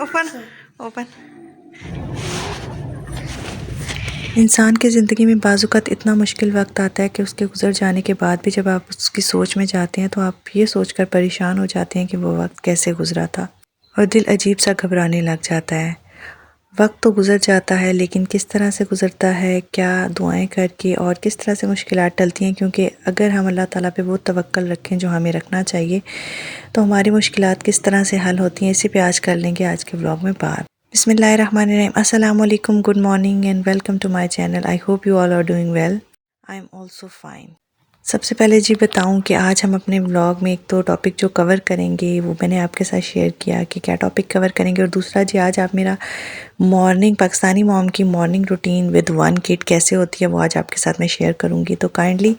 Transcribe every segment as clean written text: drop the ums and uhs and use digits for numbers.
Open open انسان کی زندگی میں بعض اوقات اتنا مشکل وقت آتا ہے کہ اس کے گزر جانے کے بعد بھی جب آپ اس کی سوچ میں جاتے ہیں تو آپ یہ سوچ کر پریشان ہو جاتے ہیں کہ وہ وقت کیسے گزرا تھا، اور دل عجیب سا گھبرانے لگ جاتا ہے۔ وقت تو گزر جاتا ہے لیکن کس طرح سے گزرتا ہے، کیا دعائیں کر کے اور کس طرح سے مشکلات ٹلتی ہیں، کیونکہ اگر ہم اللہ تعالیٰ پہ وہ توکل رکھیں جو ہمیں رکھنا چاہیے تو ہماری مشکلات کس طرح سے حل ہوتی ہیں، اسی پہ آج کر لیں گے آج کے ولاگ میں بات۔ بسم اللہ الرحمن الرحیم۔ السلام علیکم، good morning and welcome to my channel. I hope you all are doing well. I am also fine. سب سے پہلے بتاؤں کہ آج ہم اپنے ولاگ میں ایک تو ٹاپک جو کور کریں گے وہ میں نے آپ کے ساتھ شیئر کیا کہ کیا ٹاپک کور کریں گے، اور دوسرا آج آپ میرا پاکستانی موم کی morning routine with one could کیسے ہوتی ہے وہ آج آپ کے ساتھ میں شیئر کروں گی۔ تو کائنڈلی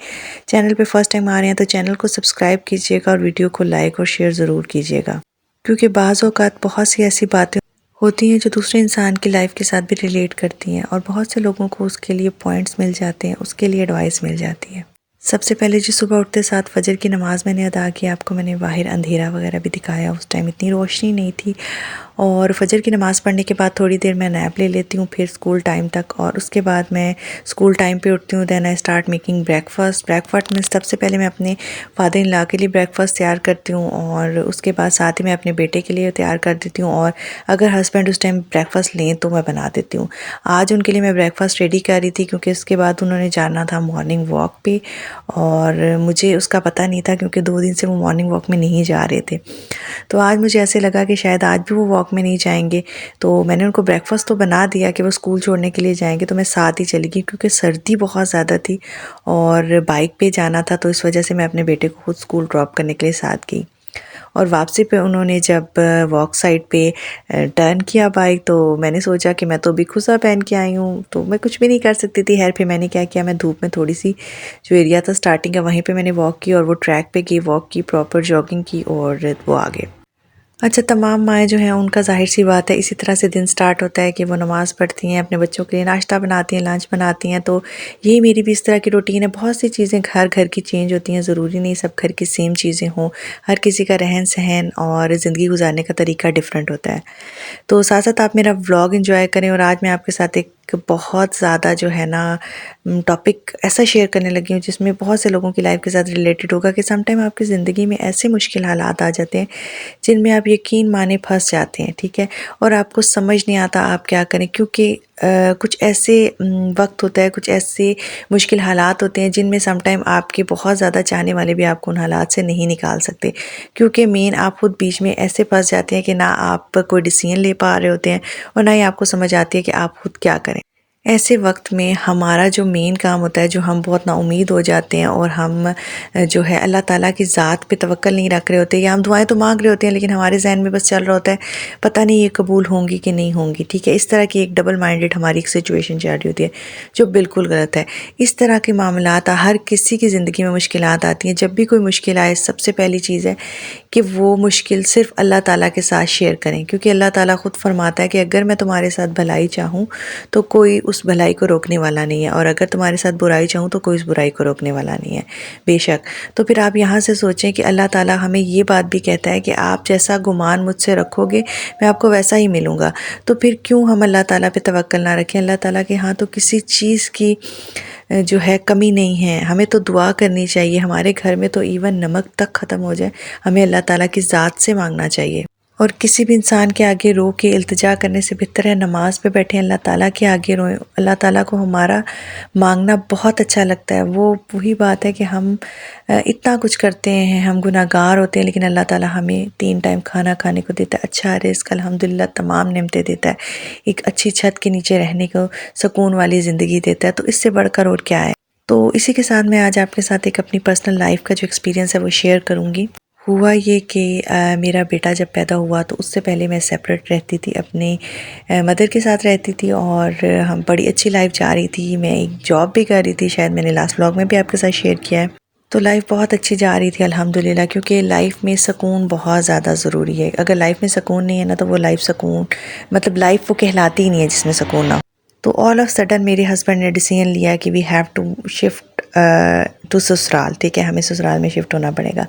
چینل پہ فرسٹ ٹائم آ رہے ہیں تو چینل کو سبسکرائب کیجیے گا اور ویڈیو کو لائک اور شیئر ضرور کیجیے گا، کیونکہ بعض اوقات بہت سی ایسی باتیں ہوتی ہیں جو دوسرے انسان کی لائف کے ساتھ بھی ریلیٹ کرتی ہیں، اور بہت سے لوگوں کو اس کے لیے پوائنٹس مل جاتے ہیں، اس کے لیے ایڈوائس مل جاتی ہے۔ سب سے پہلے صبح اٹھتے ساتھ فجر کی نماز میں نے ادا کی، آپ کو میں نے باہر اندھیرا وغیرہ بھی دکھایا، اس ٹائم اتنی روشنی نہیں تھی، اور فجر کی نماز پڑھنے کے بعد تھوڑی دیر میں نیپ لے لیتی ہوں، پھر اسکول ٹائم تک، اور اس کے بعد میں اسکول ٹائم پہ اٹھتی ہوں۔ Then I start making breakfast میں سب سے پہلے میں اپنے فادر ان لا کے لیے بریک فاسٹ تیار کرتی ہوں، اور اس کے بعد ساتھ ہی میں اپنے بیٹے کے لیے تیار کر دیتی ہوں، اور اگر ہسبینڈ اس ٹائم بریک فاسٹ لیں تو میں بنا دیتی ہوں۔ آج ان کے لیے میں بریک فاسٹ ریڈی کر رہی تھی کیونکہ اس کے بعد انہوں نے جانا تھا مارننگ واک پہ، اور مجھے اس کا پتہ نہیں تھا کیونکہ 2 دن سے وہ مارننگ واک میں نہیں جا رہے تھے، تو آج مجھے ایسے لگا کہ شاید آج بھی وہ واک میں نہیں جائیں گے، تو میں نے ان کو بریک فاسٹ تو بنا دیا کہ وہ اسکول چھوڑنے کے لیے جائیں گے، تو میں ساتھ ہی چلی گئی کیونکہ سردی بہت زیادہ تھی اور بائک پہ جانا تھا، تو اس وجہ سے میں اپنے بیٹے کو خود اسکول ڈراپ کرنے کے لیے ساتھ گئی۔ اور واپسی پہ انہوں نے جب واک سائڈ پہ ٹرن کیا بائک، تو میں نے سوچا کہ میں تو ابھی خزہ پہن کے آئی ہوں تو میں کچھ بھی نہیں کر سکتی تھی، پھر میں نے کیا کیا، میں دھوپ میں تھوڑی سی جو ایریا تھا سٹارٹنگ کا وہیں پہ میں نے واک کی، اور وہ ٹریک پہ گئی، واک کی، پراپر جاگنگ کی، اور وہ آگے۔ اچھا، تمام مائیں جو ہیں ان کا ظاہر سی بات ہے اسی طرح سے دن سٹارٹ ہوتا ہے کہ وہ نماز پڑھتی ہیں، اپنے بچوں کے لیے ناشتہ بناتی ہیں، لنچ بناتی ہیں، تو یہی میری بھی اس طرح کی روٹین ہے۔ بہت سی چیزیں گھر کی چینج ہوتی ہیں، ضروری نہیں سب گھر کی سیم چیزیں ہوں، ہر کسی کا رہن سہن اور زندگی گزارنے کا طریقہ ڈیفرنٹ ہوتا ہے۔ تو ساتھ ساتھ آپ میرا ولاگ انجوائے کریں، اور آج میں آپ کے ساتھ ایک بہت زیادہ جو ہے نا ٹاپک ایسا شیئر کرنے لگی ہوں جس میں بہت سے لوگوں کی لائف کے ساتھ ریلیٹڈ ہوگا کہ سم ٹائم آپ کی زندگی میں ایسے مشکل حالات آ جاتے ہیں جن میں آپ یقین مانے پھنس جاتے ہیں، ٹھیک ہے، اور آپ کو سمجھ نہیں آتا آپ کیا کریں، کیونکہ کچھ ایسے وقت ہوتا ہے، کچھ ایسے مشکل حالات ہوتے ہیں جن میں سم ٹائم آپ کے بہت زیادہ چاہنے والے بھی آپ کو ان حالات سے نہیں نکال سکتے، کیونکہ مین آپ خود بیچ میں ایسے پھنس جاتے ہیں کہ نہ آپ کوئی ڈیسیژن لے پا رہے ہوتے ہیں اور نہ ہی آپ کو سمجھ آتی ہے کہ آپ خود کیا کریں۔ ایسے وقت میں ہمارا جو مین کام ہوتا ہے، جو ہم بہت نا امید ہو جاتے ہیں اور ہم جو ہے اللہ تعالیٰ کی ذات پہ توکل نہیں رکھ رہے ہوتے، یا ہم دعائیں تو مانگ رہے ہوتے ہیں لیکن ہمارے ذہن میں بس چل رہا ہوتا ہے پتہ نہیں یہ قبول ہوں گی کہ نہیں ہوں گی، ٹھیک ہے، اس طرح کی ایک ڈبل مائنڈڈ ہماری ایک سچویشن چل رہی ہوتی ہے جو بالکل غلط ہے۔ اس طرح کے معاملات ہر کسی کی زندگی میں مشکلات آتی ہیں۔ جب بھی کوئی مشکل آئے سب سے پہلی چیز ہے کہ وہ مشکل صرف اللہ تعالیٰ کے ساتھ شیئر کریں، کیونکہ اللہ تعالیٰ خود فرماتا ہے کہ اگر میں تمہارے ساتھ بھلائی چاہوں تو کوئی اس بھلائی کو روکنے والا نہیں ہے، اور اگر تمہارے ساتھ برائی چاہوں تو کوئی اس برائی کو روکنے والا نہیں ہے، بے شک۔ تو پھر آپ یہاں سے سوچیں کہ اللہ تعالیٰ ہمیں یہ بات بھی کہتا ہے کہ آپ جیسا گمان مجھ سے رکھو گے میں آپ کو ویسا ہی ملوں گا، تو پھر کیوں ہم اللہ تعالیٰ پہ توکل نہ رکھیں؟ اللہ تعالیٰ کے ہاں تو کسی چیز کی جو ہے کمی نہیں ہے، ہمیں تو دعا کرنی چاہیے، ہمارے گھر میں تو ایون نمک تک ختم ہو جائے ہمیں اللہ تعالیٰ کی ذات سے مانگنا چاہیے، اور کسی بھی انسان کے آگے رو کے التجا کرنے سے بہتر ہے نماز پہ بیٹھیں اللہ تعالیٰ کے آگے روئیں۔ اللہ تعالیٰ کو ہمارا مانگنا بہت اچھا لگتا ہے، وہی بات ہے کہ ہم اتنا کچھ کرتے ہیں، ہم گناہ گار ہوتے ہیں، لیکن اللہ تعالیٰ ہمیں 3 ٹائم کھانا کھانے کو دیتا ہے، اچھا رزق، الحمدللہ تمام نعمتیں دیتا ہے، ایک اچھی چھت کے نیچے رہنے کو سکون والی زندگی دیتا ہے، تو اس سے بڑھ کر اور کیا ہے۔ تو اسی کے ساتھ میں آج آپ کے ساتھ ایک اپنی پرسنل لائف کا جو ایکسپیرینس ہے وہ شیئر کروں گی۔ ہوا یہ کہ میرا بیٹا جب پیدا ہوا تو اس سے پہلے میں سیپریٹ رہتی تھی، اپنے مدر کے ساتھ رہتی تھی، اور ہم بڑی اچھی لائف جا رہی تھی، میں ایک جاب بھی کر رہی تھی، شاید میں نے لاسٹ ولاگ میں بھی آپ کے ساتھ شیئر کیا ہے، تو لائف بہت اچھی جا رہی تھی الحمدللہ، کیونکہ لائف میں سکون بہت زیادہ ضروری ہے۔ اگر لائف میں سکون نہیں ہے نا تو وہ لائف سکون مطلب لائف وہ کہلاتی ہی نہیں ہے جس میں سکون نہ ہو۔ تو آل آف سڈن میرے ہسبینڈ نے ڈیسیژن لیا کہ we have to shift to سسرال، ٹھیک ہے، ہمیں سسرال میں شفٹ ہونا پڑے گا.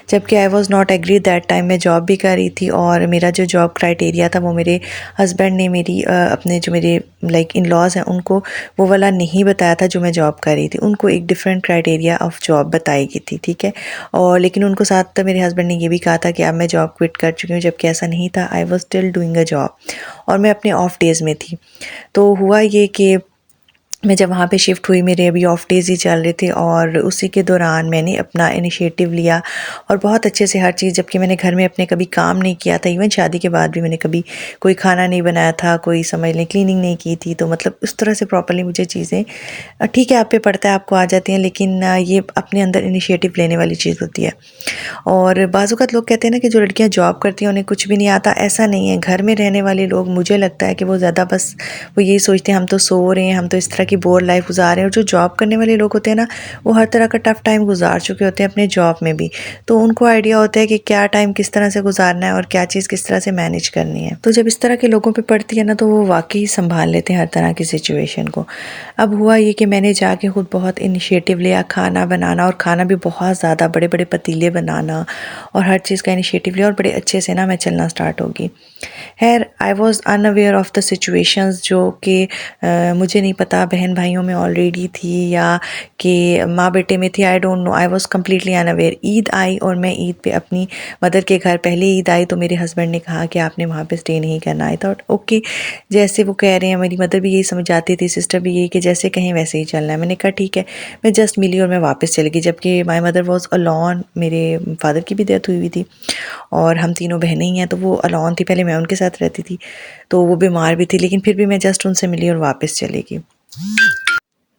جبکہ I was not agree that time, میں جاب بھی کر رہی تھی، اور میرا جو جاب کرائٹیریا تھا وہ میرے ہسبینڈ نے میری اپنے جو میرے لائک ان لاز ہیں ان کو وہ والا نہیں بتایا تھا جو میں جاب کر رہی تھی. ان کو ایک ڈفرینٹ کرائٹیریا آف جاب بتائی گئی تھی، ٹھیک ہے. اور لیکن ان کو ساتھ میرے ہسبینڈ نے یہ بھی کہا تھا کہ اب میں جاب کوئٹ کر چکی ہوں، جبکہ ایسا نہیں تھا. I was still doing a job, اور میں اپنے آف ڈیز میں تھی. تو ہوا یہ کہ میں جب وہاں پہ شفٹ ہوئی، میرے ابھی آف ڈیز ہی چل رہے تھے، اور اسی کے دوران میں نے اپنا انیشیٹو لیا اور بہت اچھے سے ہر چیز، جبکہ میں نے گھر میں اپنے کبھی کام نہیں کیا تھا، ایون شادی کے بعد بھی میں نے کبھی کوئی کھانا نہیں بنایا تھا، کوئی سمجھ لیں کلیننگ نہیں کی تھی. تو مطلب اس طرح سے پراپرلی مجھے چیزیں، ٹھیک ہے آپ پہ پڑتا ہے، آپ کو آ جاتی ہیں، لیکن یہ اپنے اندر انیشیٹو لینے والی چیز ہوتی ہے. اور بعض اوقات لوگ کہتے ہیں نا کہ جو لڑکیاں جاب کرتی ہیں انہیں کچھ بھی نہیں آتا. ایسا نہیں ہے. گھر میں رہنے والے لوگ، مجھے لگتا ہے کہ وہ زیادہ بس وہ یہی سوچتے ہیں ہم تو سو رہے ہیں، ہم تو اس طرح کی بور لائف گزار رہے ہیں. اور جو جاب کرنے والے لوگ ہوتے ہیں نا، وہ ہر طرح کا ٹف ٹائم گزار چکے ہوتے ہیں اپنے جاب میں بھی، تو ان کو آئیڈیا ہوتا ہے کہ کیا ٹائم کس طرح سے گزارنا ہے اور کیا چیز کس طرح سے مینیج کرنی ہے. تو جب اس طرح کے لوگوں پہ پڑتی ہے نا، تو وہ واقعی سنبھال لیتے ہیں ہر طرح کی سچویشن کو. اب ہوا یہ کہ میں نے جا کے خود بہت انیشیٹو لیا، کھانا بنانا، اور کھانا بھی بہت زیادہ بڑے بڑے پتیلے بنانا، اور ہر چیز کا انیشیٹو لیا، اور بڑے اچھے سے نا میں چلنا سٹارٹ ہوگی. خیر I was in aware of the situations, جو کہ مجھے نہیں پتا بہن بھائیوں میں آلریڈی تھی یا کہ ماں بیٹے میں تھی، I don't know. I was completely unaware. Eid آئی اور میں عید پہ اپنی مدر کے گھر، پہلے عید آئی تو میرے ہسبینڈ نے کہا کہ آپ نے وہاں پہ اسٹے نہیں کرنا. آئی تھاٹ اوکے، جیسے وہ کہہ رہے ہیں. میری مدر بھی یہی سمجھاتی تھی، سسٹر بھی یہی، کہ جیسے کہیں ویسے ہی چلنا ہے. میں نے کہا ٹھیک ہے. میں جسٹ ملی اور میں واپس چلی گئی، جبکہ مائی مدر واز الون. میرے فادر کی بھی ڈیتھ ہوئی تھی، اور ہم تینوں بہنیں ہی ہیں، تو وہ الون تھی. پہلے میں ان کے ساتھ رہتی تھی، تو وہ بیمار بھی تھی، لیکن پھر بھی میں جسٹ ان سے ملی اور واپس چلے گئی.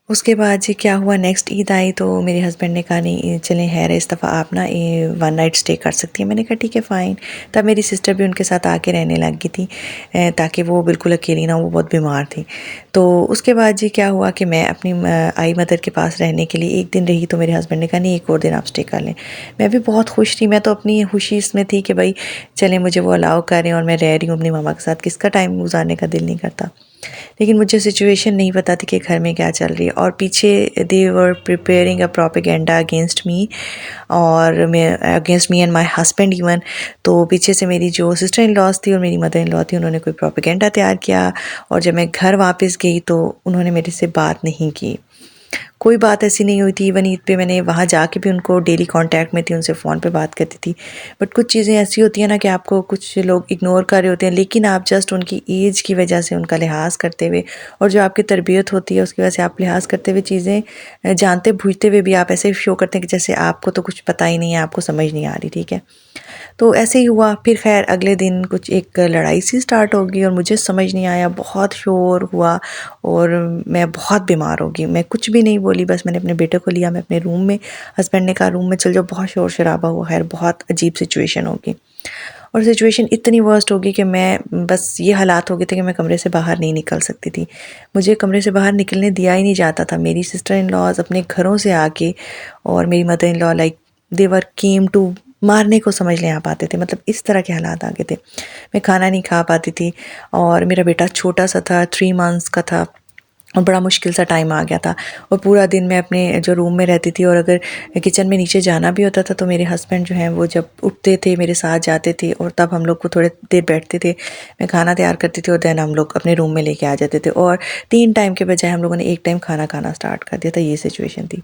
اس کے بعد جی کیا ہوا، نیکسٹ عید آئی تو میرے ہسبینڈ نے کہا نہیں چلیں خیر اس دفعہ آپ نا 1 نائٹ اسٹے کر سکتی ہیں. میں نے کہا ٹھیک ہے فائن. تب میری سسٹر بھی ان کے ساتھ آ کے رہنے لگ گئی تھی، تاکہ وہ بالکل اکیلی نہ، وہ بہت بیمار تھی. تو اس کے بعد جی کیا ہوا کہ میں اپنی آئی مدر کے پاس رہنے کے لیے 1 دن رہی، تو میرے ہسبینڈ نے کہا نہیں 1 اور دن آپ اسٹے کر لیں. میں بھی بہت خوش تھی. میں تو اپنی خوشی اس میں تھی کہ بھائی چلیں مجھے وہ الاؤ کریں، اور میں رہ رہی ہوں اپنی ماما کے ساتھ، کس کا ٹائم گزارنے کا دل نہیں کرتا. لیکن مجھے سچویشن نہیں پتہ تھی کہ گھر میں کیا چل رہی ہے، اور پیچھے دے ور پریپیئرنگ اے پروپیگنڈا اگینسٹ می، اور میں against me and my husband even. تو پیچھے سے میری جو سسٹر ان لاز تھی اور میری مدر ان لا تھی، انہوں نے کوئی پروپیگنڈا تیار کیا. اور جب میں گھر واپس گئی تو انہوں نے میرے سے بات نہیں کی، کوئی بات ایسی نہیں ہوئی تھی. ایون عید پہ میں نے وہاں جا کے بھی ان کو ڈیلی کانٹیکٹ میں تھی، ان سے فون پہ بات کرتی تھی. بٹ کچھ چیزیں ایسی ہوتی ہیں نا کہ آپ کو کچھ لوگ اگنور کر رہے ہوتے ہیں، لیکن آپ جسٹ ان کی ایج کی وجہ سے ان کا لحاظ کرتے ہوئے، اور جو آپ کی تربیت ہوتی ہے اس کی وجہ سے آپ لحاظ کرتے ہوئے چیزیں جانتے بوجھتے ہوئے بھی آپ ایسے شو کرتے ہیں کہ جیسے آپ کو تو کچھ پتہ ہی نہیں ہے، آپ کو سمجھ نہیں آ رہی. ٹھیک ہے، تو ایسے ہی ہوا. پھر خیر اگلے دن کچھ ایک لڑائی سی سٹارٹ ہو گئی، اور مجھے سمجھ نہیں آیا، بہت شور ہوا، اور میں بہت بیمار ہو گئی. میں کچھ بھی نہیں بولی، بس میں نے اپنے بیٹے کو لیا، میں اپنے روم میں، ہسبینڈ نے کہا روم میں چل جاؤ، بہت شور شرابہ ہوا. خیر بہت عجیب سچویشن ہوگی، اور سچویشن اتنی ورسٹ ہوگی کہ میں بس یہ حالات ہو گئے تھے کہ میں کمرے سے باہر نہیں نکل سکتی تھی. مجھے کمرے سے باہر نکلنے دیا ہی نہیں جاتا تھا. میری سسٹر ان لاز اپنے گھروں سے آ کے، اور میری mother in law like they were came to مارنے کو سمجھ لیں آپ آتے تھے. مطلب اس طرح کے حالات آ گئے تھے. میں کھانا نہیں کھا پاتی تھی، اور میرا بیٹا چھوٹا سا تھا، 3 months کا تھا، اور بڑا مشکل سا ٹائم آ گیا تھا. اور پورا دن میں اپنے جو روم میں رہتی تھی، اور اگر کچن میں نیچے جانا بھی ہوتا تھا تو میرے ہسبینڈ جو ہیں وہ جب اٹھتے تھے میرے ساتھ جاتے تھے، اور تب ہم لوگ کو تھوڑے دیر بیٹھتے تھے، میں کھانا تیار کرتی تھی، اور دین ہم لوگ اپنے روم میں لے کے آ جاتے تھے. اور 3 ٹائم کے بجائے ہم لوگوں نے 1 ٹائم کھانا کھانا سٹارٹ کر دیا تھا. یہ سچویشن تھی.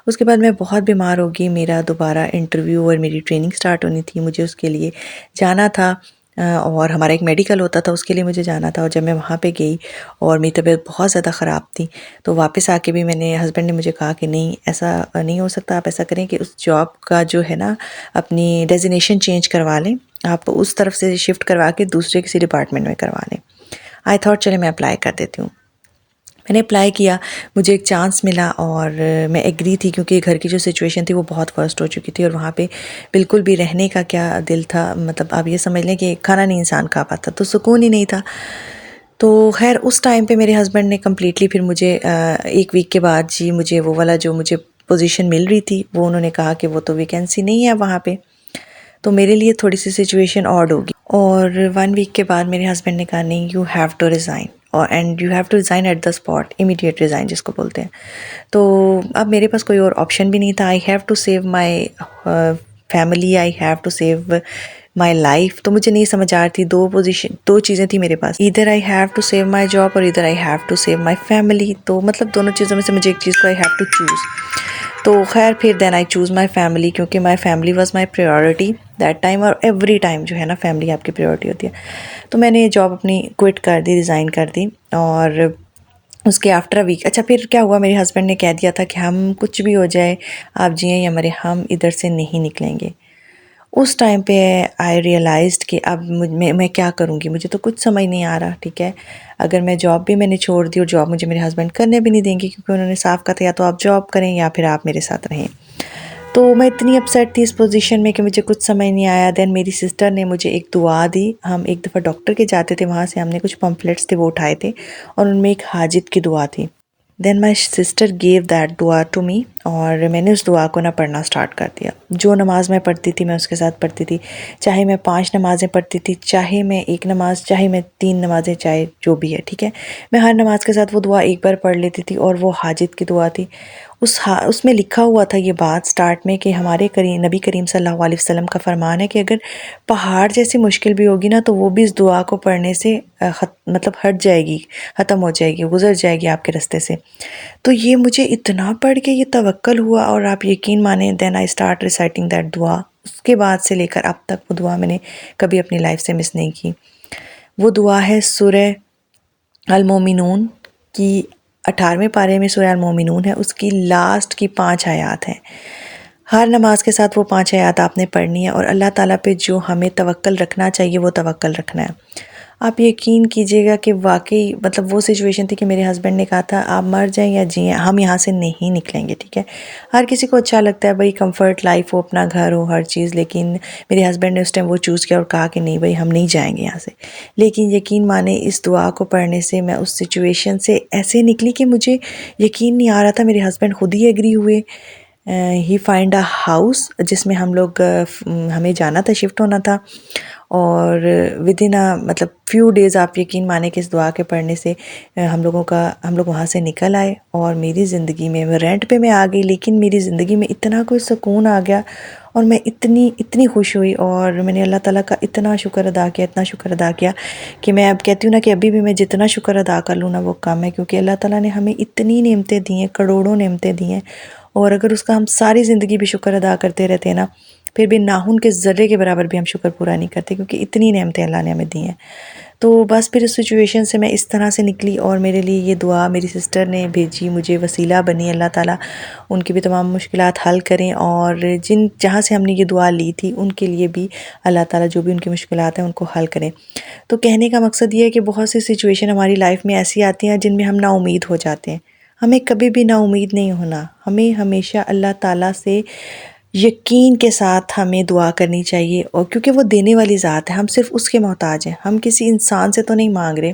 اس کے بعد میں بہت بیمار ہو گئی. میرا دوبارہ انٹرویو اور میری ٹریننگ سٹارٹ ہونی تھی، مجھے اس کے لیے جانا تھا، اور ہمارا ایک میڈیکل ہوتا تھا، اس کے لیے مجھے جانا تھا. اور جب میں وہاں پہ گئی اور میری طبیعت بہت زیادہ خراب تھی، تو واپس آ کے بھی میں نے، ہسبینڈ نے مجھے کہا کہ نہیں ایسا نہیں ہو سکتا، آپ ایسا کریں کہ اس جاب کا جو ہے نا اپنی ڈیزینیشن چینج کروا لیں، آپ اس طرف سے شفٹ کروا کے دوسرے کسی ڈپارٹمنٹ میں کروا لیں. آئی تھاٹ چلے میں اپلائی کر دیتی ہوں. میں نے اپلائی کیا، مجھے ایک چانس ملا، اور میں ایگری تھی کیونکہ گھر کی جو سچویشن تھی وہ بہت ورسٹ ہو چکی تھی، اور وہاں پہ بالکل بھی رہنے کا کیا دل تھا. مطلب آپ یہ سمجھ لیں کہ کھانا نہیں انسان کھا پاتا، تو سکون ہی نہیں تھا. تو خیر اس ٹائم پہ میرے ہسبینڈ نے کمپلیٹلی پھر مجھے 1 ویک کے بعد جی مجھے وہ والا جو مجھے پوزیشن مل رہی تھی، وہ انہوں نے کہا کہ وہ تو ویکینسی نہیں ہے وہاں پہ. تو میرے لیے تھوڑی سی سچویشن آڈ ہوگی. اور 1 ویک کے بعد میرے ہسبینڈ نے کہا نہیں یو ہیو ٹو ریزائن. اور and you have to resign at the spot, immediate resign جس کو بولتے ہیں. تو اب میرے پاس کوئی اور آپشن بھی نہیں تھا. I have to save my family, I have to save my life. تو مجھے نہیں سمجھ آ رہی تھی، دو چیزیں تھیں میرے پاس، ادھر I have to save my job اور ادھر I have to save my family. تو مطلب دونوں چیزوں میں سے مجھے ایک چیز کو آئی ہیو ٹو چوز. تو خیر پھر دین آئی چوز مائی فیملی، کیونکہ my family was my priority that time, اور ایوری ٹائم جو ہے نا فیملی آپ کی پریورٹی ہوتی ہے. تو میں نے جاب اپنی کوئٹ کر دی، ریزائن کر دی. اور اس کے آفٹر اے ویک، اچھا پھر کیا ہوا، میرے ہسبینڈ نے کہہ دیا تھا کہ ہم کچھ بھی ہو جائے، آپ جئیں یا مرے، ہم ادھر سے نہیں نکلیں گے. اس ٹائم پہ آئی ریئلائزڈ کہ اب میں کیا کروں گی، مجھے تو کچھ سمجھ نہیں آ رہا. ٹھیک ہے، اگر میں جاب بھی میں نے چھوڑ دی، اور جاب مجھے میرے ہسبینڈ کرنے بھی نہیں دیں گے، کیونکہ انہوں نے صاف کہا تھا یا تو آپ جاب کریں یا پھر آپ میرے ساتھ رہیں. تو میں اتنی اپسیٹ تھی اس پوزیشن میں کہ مجھے کچھ سمجھ نہیں آیا. دین میری سسٹر نے مجھے ایک دعا دی. ہم ایک دفعہ ڈاکٹر کے جاتے تھے، وہاں سے ہم نے کچھ پمفلیٹس تھے وہ اٹھائے تھے، اور ان میں ایک حاجت کی دعا تھی. دین مائی سسٹر گیو دیٹ دعا ٹو می، اور میں نے اس دعا کو پڑھنا سٹارٹ کر دیا. جو نماز میں پڑھتی تھی میں اس کے ساتھ پڑھتی تھی، چاہے میں 5 نمازیں پڑھتی تھی، چاہے میں 1 نماز، چاہے میں 3 نمازیں، چاہے جو بھی ہے. ٹھیک ہے، میں ہر نماز کے ساتھ وہ دعا ایک بار پڑھ لیتی تھی، اور وہ حاجت کی دعا تھی. اس میں لکھا ہوا تھا یہ بات سٹارٹ میں کہ ہمارے نبی کریم صلی اللہ علیہ وسلم کا فرمان ہے کہ اگر پہاڑ جیسی مشکل بھی ہوگی نا، تو وہ بھی اس دعا کو پڑھنے سے مطلب ہٹ جائے گی، ختم ہو جائے گی، گزر جائے گی آپ کے راستے سے. تو یہ مجھے اتنا پڑھ کے یہ توکل ہوا، اور آپ یقین مانیں دین آئی اسٹارٹ ریسائٹنگ دیٹ دعا. اس کے بعد سے لے کر اب تک وہ دعا میں نے کبھی اپنی لائف سے مس نہیں کی. وہ دعا ہے سورہ المومنون کی 18ویں پارے میں سورہ المومنون ہے، اس کی لاسٹ کی 5 آیات ہیں. ہر نماز کے ساتھ وہ 5 آیات آپ نے پڑھنی ہے، اور اللہ تعالیٰ پہ جو ہمیں توکل رکھنا چاہیے وہ توکل رکھنا ہے. آپ یقین کیجئے گا کہ واقعی مطلب وہ سچویشن تھی کہ میرے ہسبینڈ نے کہا تھا آپ مر جائیں یا جئیں، ہم یہاں سے نہیں نکلیں گے. ٹھیک ہے، ہر کسی کو اچھا لگتا ہے بھائی کمفرٹ لائف ہو، اپنا گھر ہو، ہر چیز، لیکن میرے ہسبینڈ نے اس ٹائم وہ چوز کیا اور کہا کہ نہیں بھائی ہم نہیں جائیں گے یہاں سے. لیکن یقین مانیں اس دعا کو پڑھنے سے میں اس سچویشن سے ایسے نکلی کہ مجھے یقین نہیں آ رہا تھا. میرے ہسبینڈ خود ہی ایگری ہوئے، ہی فائنڈ اے ہاؤس جس میں ہمیں جانا تھا، شفٹ ہونا تھا. اور ودن مطلب فیو ڈیز آپ یقین مانیں کہ اس دعا کے پڑھنے سے ہم لوگ وہاں سے نکل آئے. اور میری زندگی میں رینٹ پہ میں آ گئی، لیکن میری زندگی میں اتنا کوئی سکون آ گیا، اور میں اتنی خوش ہوئی. اور میں نے اللہ تعالیٰ کا اتنا شکر ادا کیا کہ میں اب کہتی ہوں نا کہ ابھی بھی میں جتنا شکر ادا کر لوں نا وہ کم ہے، کیونکہ اللہ تعالیٰ نے ہمیں اتنی نعمتیں دی ہیں، کروڑوں نعمتیں دی ہیں. اور اگر اس کا ہم ساری زندگی بھی شکر ادا کرتے رہتے ہیں نا، پھر بھی ناخن کے ذرے کے برابر بھی ہم شکر پورا نہیں کرتے، کیونکہ اتنی نعمتیں اللہ نے ہمیں دی ہیں. تو بس پھر اس سچویشن سے میں اس طرح سے نکلی، اور میرے لیے یہ دعا میری سسٹر نے بھیجی، مجھے وسیلہ بنی. اللہ تعالیٰ ان کی بھی تمام مشکلات حل کریں، اور جہاں سے ہم نے یہ دعا لی تھی ان کے لیے بھی اللہ تعالیٰ جو بھی ان کی مشکلات ہیں ان کو حل کریں. تو کہنے کا مقصد یہ ہے کہ بہت سی سچویشن ہماری لائف میں ایسی آتی ہیں جن میں ہم نا امید ہو جاتے ہیں. ہمیں کبھی بھی نا امید نہیں ہونا، ہمیں ہمیشہ اللہ تعالیٰ سے یقین کے ساتھ ہمیں دعا کرنی چاہیے. اور کیونکہ وہ دینے والی ذات ہے، ہم صرف اس کے محتاج ہیں، ہم کسی انسان سے تو نہیں مانگ رہے.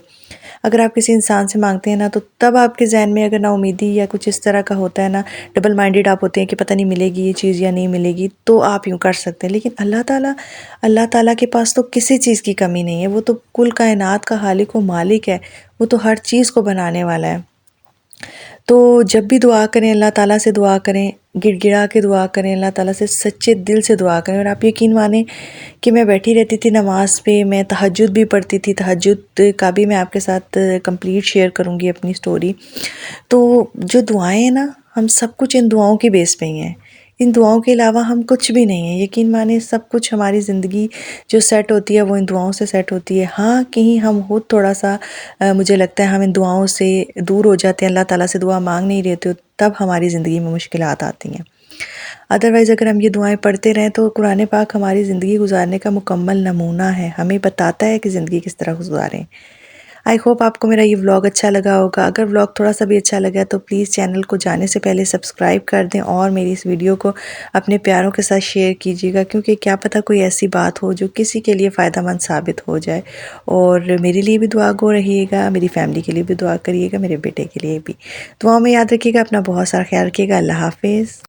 اگر آپ کسی انسان سے مانگتے ہیں نا، تو تب آپ کے ذہن میں اگر نا امیدی یا کچھ اس طرح کا ہوتا ہے نا، ڈبل مائنڈیڈ آپ ہوتے ہیں کہ پتہ نہیں ملے گی یہ چیز یا نہیں ملے گی، تو آپ یوں کر سکتے ہیں. لیکن اللہ تعالیٰ کے پاس تو کسی چیز کی کمی نہیں ہے. وہ تو کل کائنات کا خالق و مالک ہے، وہ تو ہر چیز کو بنانے والا ہے. تو جب بھی دعا کریں اللہ تعالیٰ سے دعا کریں، گڑ گڑا کے دعا کریں، اللہ تعالیٰ سے سچے دل سے دعا کریں. اور آپ یقین مانیں کہ میں بیٹھی رہتی تھی نماز پہ، میں تہجد بھی پڑھتی تھی. تہجد کا بھی میں آپ کے ساتھ کمپلیٹ شیئر کروں گی اپنی سٹوری. تو جو دعائیں ہیں نا، ہم سب کچھ ان دعاؤں کی بیس پہ ہی ہیں. ان دعاؤں کے علاوہ ہم کچھ بھی نہیں ہیں. یقین مانیں سب کچھ ہماری زندگی جو سیٹ ہوتی ہے وہ ان دعاؤں سے سیٹ ہوتی ہے. ہاں کہیں ہم خود تھوڑا سا مجھے لگتا ہے ہم ان دعاؤں سے دور ہو جاتے ہیں، اللہ تعالیٰ سے دعا مانگ نہیں رہتے، تب ہماری زندگی میں مشکلات آتی ہیں. ادروائز اگر ہم یہ دعائیں پڑھتے رہیں تو قرآن پاک ہماری زندگی گزارنے کا مکمل نمونہ ہے، ہمیں بتاتا ہے کہ زندگی کس طرح گزاریں. آئی ہوپ آپ کو میرا یہ ولاگ اچھا لگا ہوگا. اگر ولاگ تھوڑا سا بھی اچھا لگا تو پلیز چینل کو جانے سے پہلے سبسکرائب کر دیں، اور میری اس ویڈیو کو اپنے پیاروں کے ساتھ شیئر کیجیے گا، کیونکہ کیا پتہ کوئی ایسی بات ہو جو کسی کے لیے فائدہ مند ثابت ہو جائے. اور میرے لیے بھی دعا گو رہیے گا، میری فیملی کے لیے بھی دعا کریے گا، میرے بیٹے کے لیے بھی. دعاؤں میں یاد رکھیے گا، اپنا بہت سارا خیال رکھیے گا. اللہ حافظ.